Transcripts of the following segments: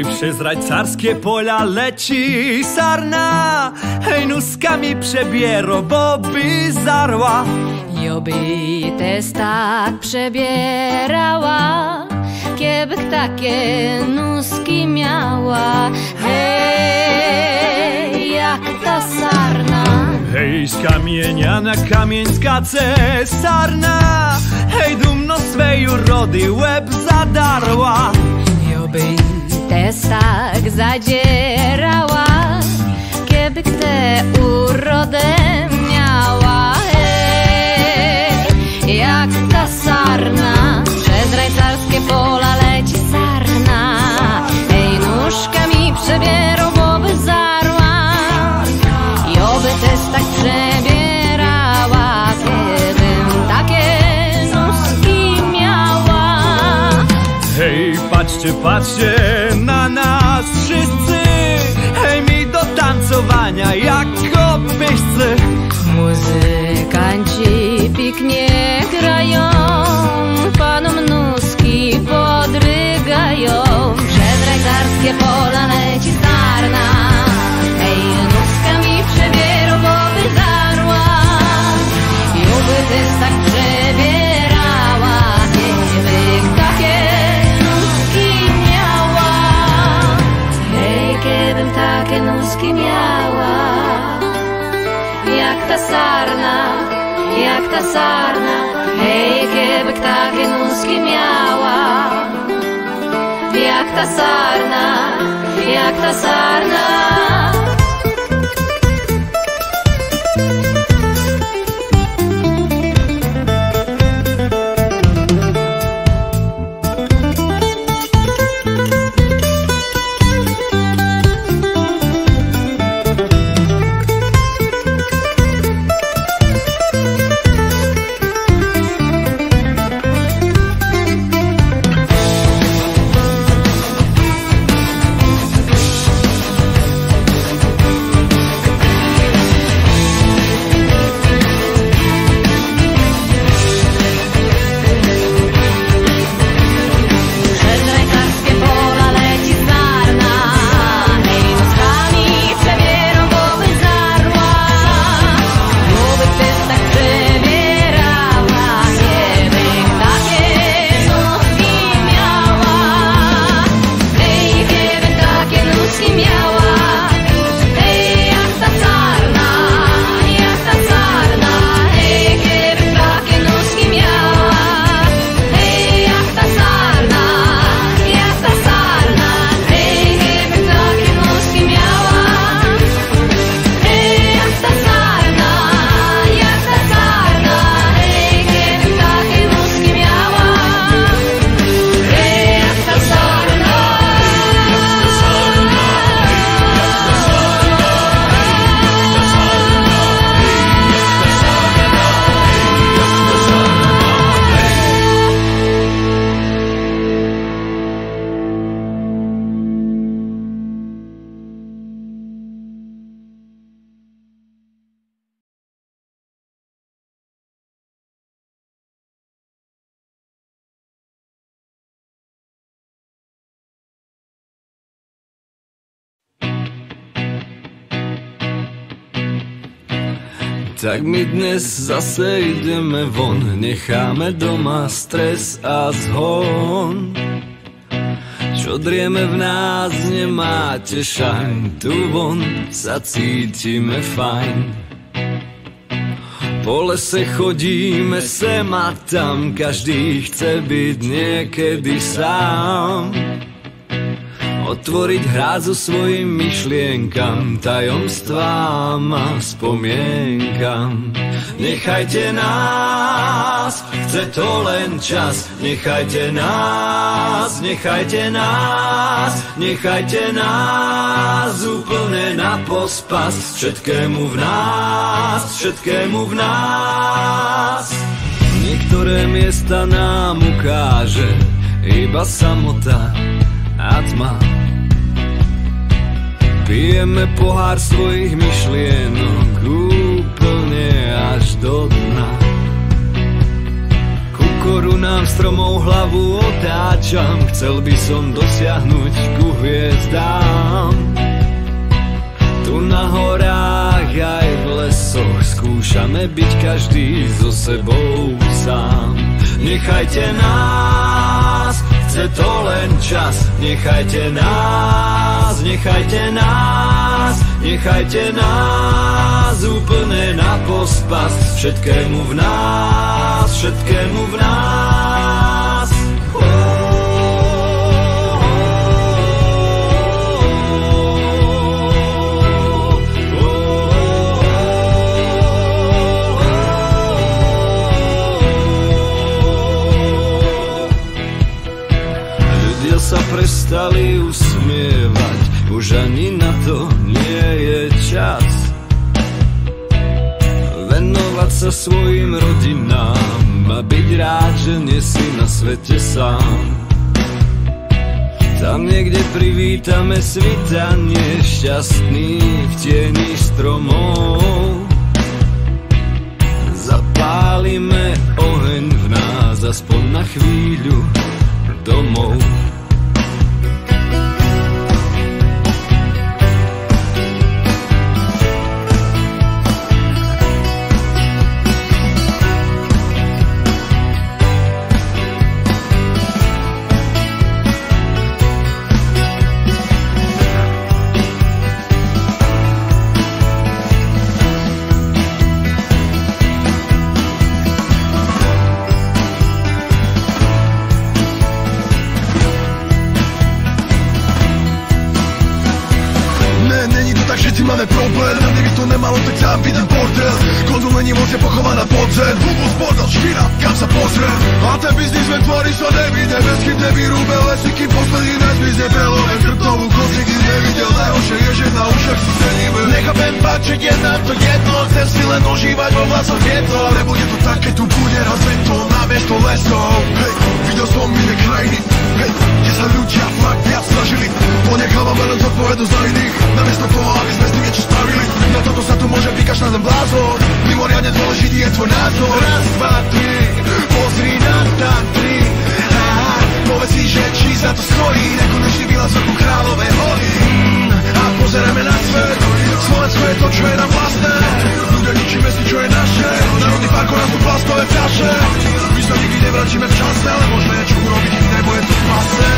Hej, przez rajcarskie pola leci sarna, hej, nóżkami przebiero, bo by zarła. Joby też tak przebierała, kiebych takie nóżki miała. Hej, jak ta sarna. Hej, z kamienia na kamień skacze sarna, hej, dumno swej urody łeb zadarła. Joby też tak zadzierała, kiebych tę urodę miała. Hej, jak ta sarna, przez rajcarskie pola leci sarna. Hej, nóżkami przebierą, bo by zarła. Joby też tak przebierała, kiebym takie nóżki miała. Hej, patrzcie, patrzcie na nas wszyscy, hej, mi do tancowania jak kopyszcy. Muzykanci pięknie grają, panom nóżki podrygają. Przez rajcarskie pola leci sarna, hej, nóżkami przebierą, bo by zarła. Joby też tak przebierała, kiebych takie nóżki miała. Hej, kiebym takie nóżki miała. Jak ta sarna, jak ta sarna, hej, kiebych takie nóżki miała. Jak ta sarna, jak ta sarna. Tak my dnes zase ideme von, necháme doma stres a zhon. Čo drieme v nás, nemáte šajn, tu von sa cítime fajn. Po lese chodíme sem a tam, každý chce byť niekedy sám. Otvoriť hrádzu svojim myšlienkam, tajomstvám a spomienkam. Nechajte nás, chce to len čas. Nechajte nás, nechajte nás, nechajte nás úplne na pospas. Všetkému v nás, všetkému v nás. Niektoré miesta nám ukáže iba samota a tma. Pijeme pohár svojich myšlienok úplne až do dna. Ku korunám stromov hlavu otáčam, chcel by som dosiahnuť ku hviezdám. Tu na horách aj v lesoch skúšame byť každý so sebou sám. Nechajte nás, chce to len čas. Nechajte nás, nechajte nás, nechajte nás úplne na pospas všetkému v nás, všetkému v nás. Sa prestali usmievať, už ani na to nie je čas. Venovať sa svojim rodinám a byť rád, že nie si na svete sám. Tam niekde privítame svitanie šťastných v tieni stromov. Zapálime oheň v nás aspoň na chvíľu domov. Máme problém, na mne by to nemalo, tak tam vidím bordel. Konzumení moc je pochovaná pod zem. Hubus, bordel, špina, kam sa pozriem. A ten biznismen tvorí sa nevidie, bez chyb nevyrúbe lesy, kým posledný nezmizne belové. Krtovú kost nikdy nevidel, najhoršie je, že na ušach si ceníme. Nechápem fakt, že je nám to jedno, chcem si len ožívať vo vlasoch vietor. Nebude to tak, keď tu bude raz beton namiesto lesov. Hej, videl som iné krajiny, hej, kde sa ľudia fakt viac snažili. Ponechávame len zodpovednosť na iných, namiesto toho, aby sme s tým niečo spravili. Na toto sa tu môže vykašľať ten blázon. Mimoriadne dôležitý je tvoj názor. Raz, dva, tri, pozri na tam tri. Povedz si, že či za to stojí. Nekonečný výlaz vrchu Kráľovej hory. A pozeráme na svet. Slovensko je to, čo je nám vlastné. Ľudia ničíme si, čo je naše. Národný park u nás sú plastové fľaše. My sa nikdy nevrátime v čase, ale môžeme niečo urobiť, nebo je to v pase.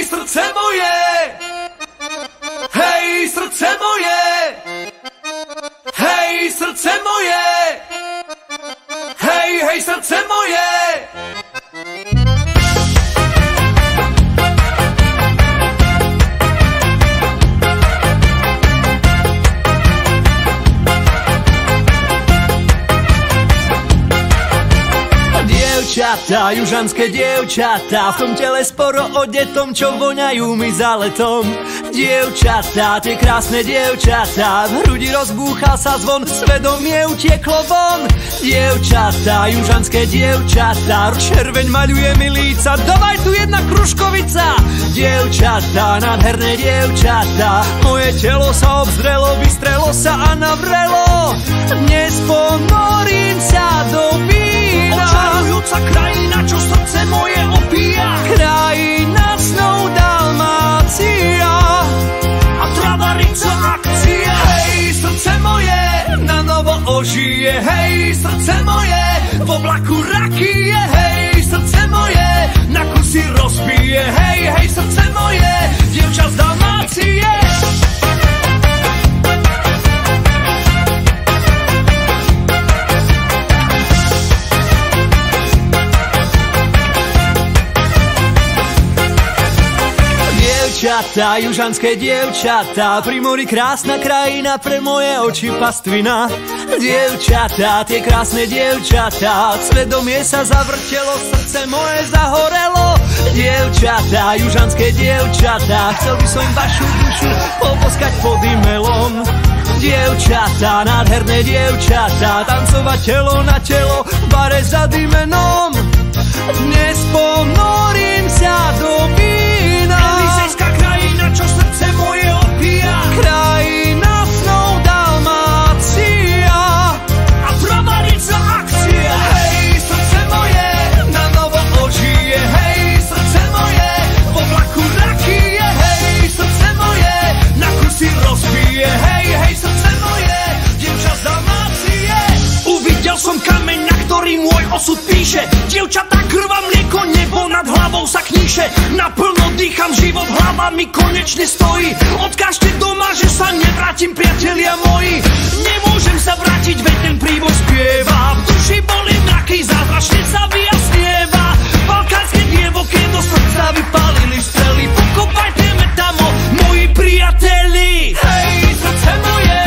Srdce moje, hej, srdce moje, hej, srdce moje, hej, hej, srdce moje. Dievčatá, južanské dievčatá, v tom tele sporo odetom, čo voňajú mi za letom. Dievčatá, tie krásne dievčatá, v hrudi rozbúchal sa zvon, svedomie utieklo von. Dievčatá, južanské dievčatá, červeň maľuje mi líca, dávaj tu jedna kruškovica. Dievčatá, nádherné dievčatá, moje telo sa obzrelo, vystrelo sa a navrelo. Dnes ponorím sa do vína, Očarujúca krajina, čo srdce moje opíja. krajina snov Dalmácia A travarica akcia. Hej, srdce moje, na ožije, hej, srdce moje, v oblaku rakie, hej, srdce moje, na kusy rozbije, hej, hej, srdce moje, dievča z Dalmácie. Dievčatá, južanské dievčatá, pri mori krásna krajina, pre moje oči pastvina. Dievčatá, tie krásne dievčatá, svedomie sa zavrtelo, srdce moje zahorelo. Dievčatá, južanské dievčatá, chcel by som vašu dušu poboskať pod imelom. Dievčatá, nádherné dievčatá, tancovať telo na telo v bare za dymenom. Dnes ponorím sa do vína, Elizejská krajina, čo srdce moje opíja, krajina snov Dalmácia a pravarica akcia. Hej, srdce moje, na novo ožije, hej, srdce moje, v oblaku rakie, hej, srdce moje, na kusy rozbije, hej, hej, srdce moje, dievča z Dalmácie. Uvidel som kameň, na ktorý môj osud píše, dievčatá, krva, mlieko, nebo nad hlavou sa kníše. Naplno dýcham život, hlava mi konečne stojí. Odkážte doma, že sa nevrátim, priatelia moji. Nemôžem sa vrátiť, veď ten príboj spieva. V duši boli mraky, zázračne sa vyjasnieva. Balkánske dievo, keď do srdca vypálili strely. Pokopajte me tam, moji priateli. Hej, srdce moje,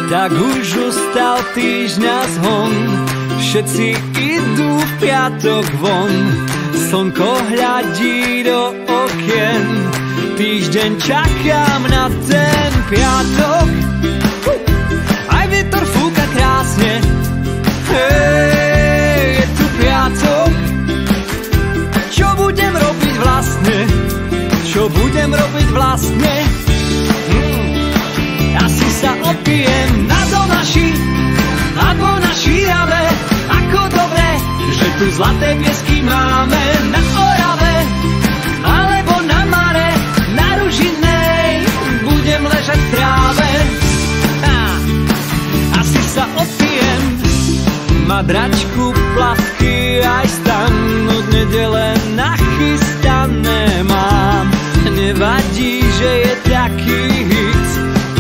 tak už ustal týždňa zhon, všetci idú v piatok von. Slnko hľadí do okien, týždeň čakám na ten piatok. Aj vietor fúka krásne, hej, je tu piatok. Čo budem robiť vlastne? Čo budem robiť vlastne? Asi sa opijem na Domaši alebo na Šírave. Ako dobre, že tu zlaté piesky máme na Orave alebo na Mare, na Ružinej budem ležať v tráve. Asi sa opijem, madračku, plavky aj stan, od nedele nachystané mám. Nevadí, že je taký hit,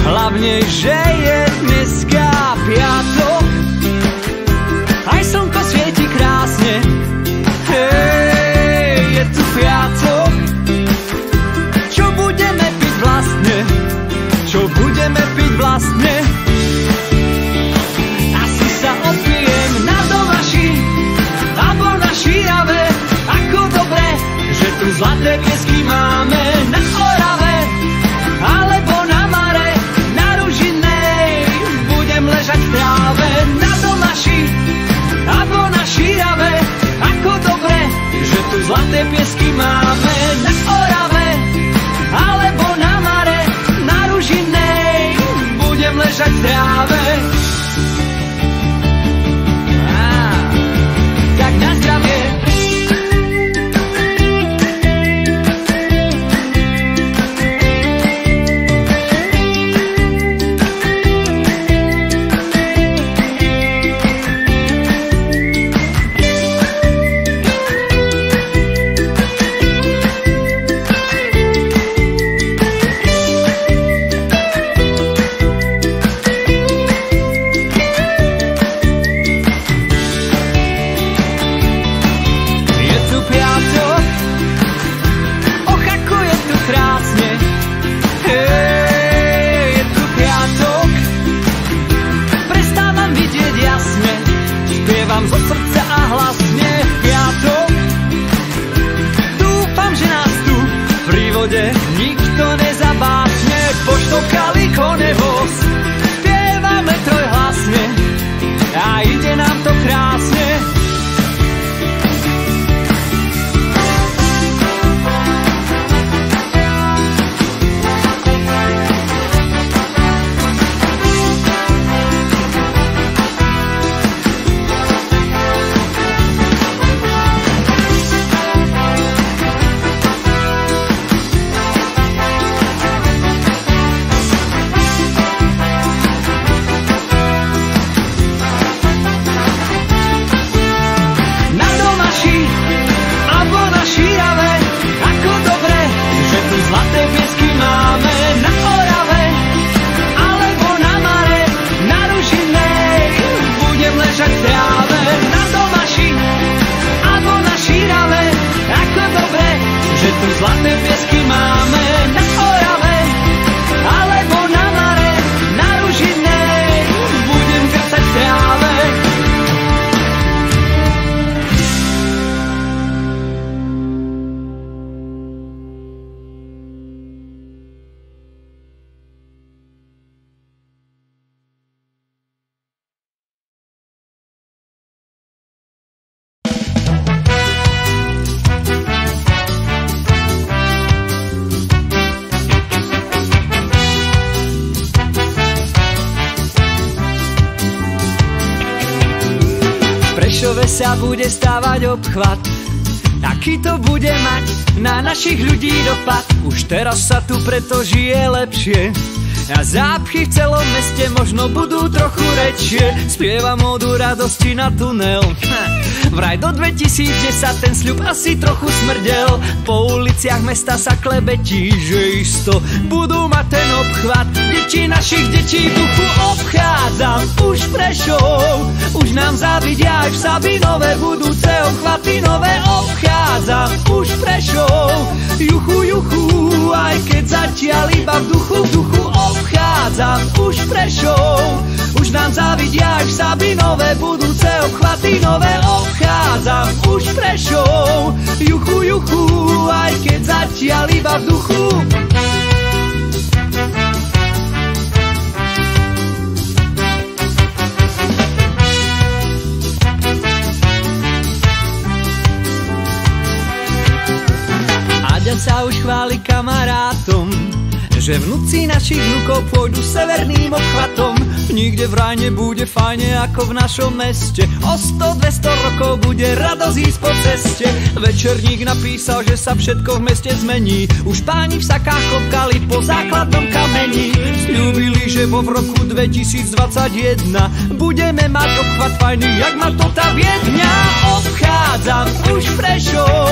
hlavne, že je dneska piatok. Aj slnko svieti krásne, hej, je tu piatok. Čo budeme piť vlastne? Čo budeme piť vlastne? Asi sa opijem na Domaši alebo na Šírave. Ako dobre, že tu zlaté piesky máme na Orave alebo na Mare, na Ružinej budem ležať v tráve. Prešove sa bude stávať obchvat. Aký to bude mať na našich ľudí dopad? Už teraz sa tu preto žije lepšie a zápchy v celom meste možno budú trochu rečie. Spievam odu radosti na tunel. Vraj do 2010 ten sľub asi trochu smrdel. Po uliciach mesta sa klebetí, že isto budú mať ten obchvat. Deti našich detí v duchu obchádzam už Prešov. Už nám zavidia aj v Sabinove budúce obchvaty nové. Obchádzam už Prešov. Juchu, juchu, aj keď zatiaľ iba v duchu obchádzam už Prešov. Už nám zavidia aj v Sabinove budúce obchvaty nové. Obchádzam už Prešov. Juchu, juchu, aj keď zatiaľ iba v duchu. Aďa sa už chváli kamarátom, že vnúci našich vnúkov pôjdu severným obchvatom. Nikde vraj nebude fajne ako v našom meste. O 100-200 rokov bude radosť ísť po ceste. Večerník napísal, že sa všetko v meste zmení. Už páni v sakách klopkali po základnom kameni. Sľúbili, že vo v roku 2021 budeme mať obchvat fajný, jak má to tá Viedňa. Obchádzam už Prešov.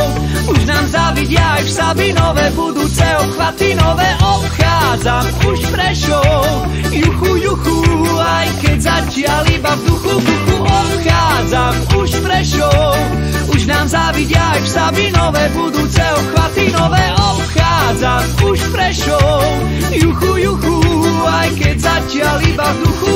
Už nám zavidia aj v Sabinove budúce obchvaty nové. Obchádzam už Prešov. Juchu, juchu, aj keď zatiaľ iba v duchu obchádzam už Prešov. Už nám zavidia aj v Sabinove budúce obchvaty nové. Obchádzam už Prešov. Juchu, juchu, aj keď zatiaľ iba v duchu.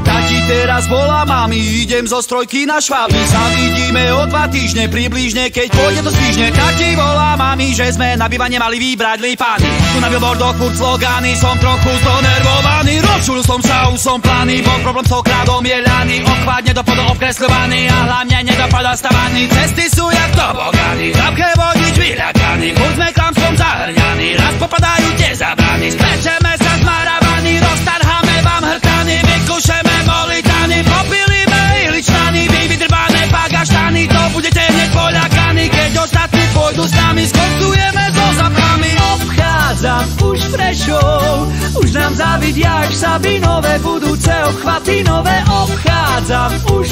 Tati teraz volá mami, idem zo strojky na Šváby. Sa vidíme o 2 týždne, približne, keď pôjde do Svižne. Tati volá mami, že sme na bývanie mali vybrať lípány. Tu na billboardoch furt slogány, som trochu zonervovaný. Rozčulil som sa, už som plány, bol problém s okradom je ľany. Obchvat nedopadol obkresľovaný a hlavne nedopadol stavaný. Cesty sú jak tobogány, zápche vodič vyľakaný. Furt sme klamstvom zahrňaní, raz popadajú tie zabrany. Spečeme sa zmarávaní, roztarháme vám hrtany, vykúšeme molitany, popilíme ihličnany, vy vydrbané pagaštany, to budete hneď poľakaní, keď ostatní pôjdu s nami, skoncujeme so zapchami. Obchádzam už Prešov. Už nám zavidia aj v Sabinove budúce obchvaty nové. Obchádzam už